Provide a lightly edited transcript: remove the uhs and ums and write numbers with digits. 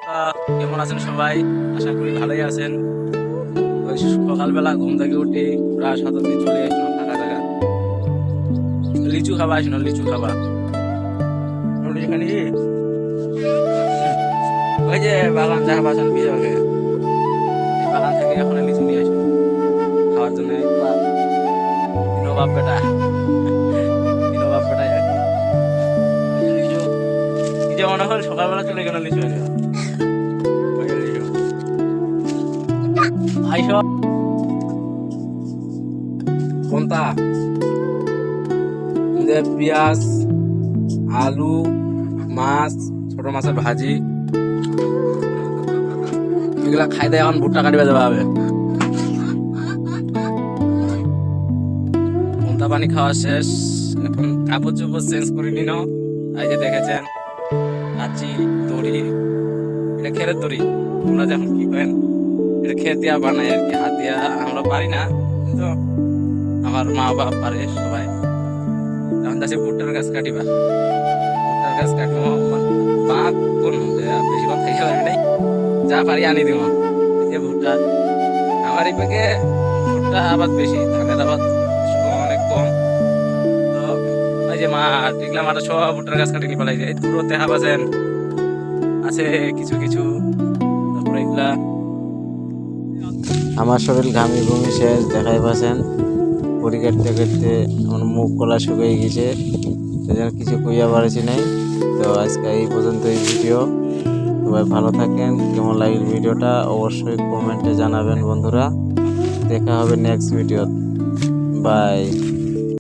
কেমন আছেন সবাই? আশা করি ভালোই আছেন। ওই সকালবেলা ঘুম থেকে উঠে প্রায় 7 দিয়ে চলে আসলাম ফাঁকা জায়গা। লিচু খাবা আসলো, লিচু খাবা। এখানে ওই যে বাগান যাহা বাসান বিভাগে এই বাগান থেকে এখন লিচু নিয়ে আসলো খাওয়ার জন্য। তিনো বাপ বেটা, তিনো বাপ বেটাই আর কি। লিচু কি যে মনে হয় সকালবেলা চলে গেল লিচু এনে। ওই যে লিচু ভাই সব কোনটা যে পেঁয়াজ, আলু, মাছ, ছোট মাছের ভাজি এগুলা খাই দেয়। এখন ভুট্টা কাটিবে যাওয়া হবে। কোনটা পানি খাওয়া শেষ, এখন কাপড় চোপড় চেঞ্জ করে নিন। এই যে দেখেছেন কাচি দড়ি, এটা খেরের দড়ি। তোমরা যখন কি করেন এটা খের দিয়া বানাই আর কি, হাত দিয়া আমরা পারি না, কিন্তু আমার মা বাবা পারে সবাই। তখন যাচ্ছে ভুট্টার গাছ কাটিবা, ভুট্টার গাছ কাটিব মা কোন বেশিক্ষণ থেকে পারি নাই, যা পারি আনি দিব। এই যে ভুট্টা, আমার এই পাকে ভুট্টা আবাদ বেশি, ধানের আবাদ অনেক কম। তো ওই যে মা দেখলাম আর সব ভুট্টার গাছ কাটি ফেলাই যায়। দূর দেখা পাচ্ছেন আছে কিছু কিছু। তারপরে এগুলা আমার শরীর ঘামি ঘুমি শেষ, দেখাই পাচ্ছেন বড়ি কাটতে কাটতে আমার মুখ গলা শুকিয়ে গেছে, সেজন্য কিছু কইয়া পারছি নাই। তো আজকে এই পর্যন্ত এই ভিডিও। সবাই ভালো থাকেন। কেমন লাগল ভিডিওটা অবশ্যই কমেন্টে জানাবেন বন্ধুরা। দেখা হবে নেক্সট ভিডিও। বাই।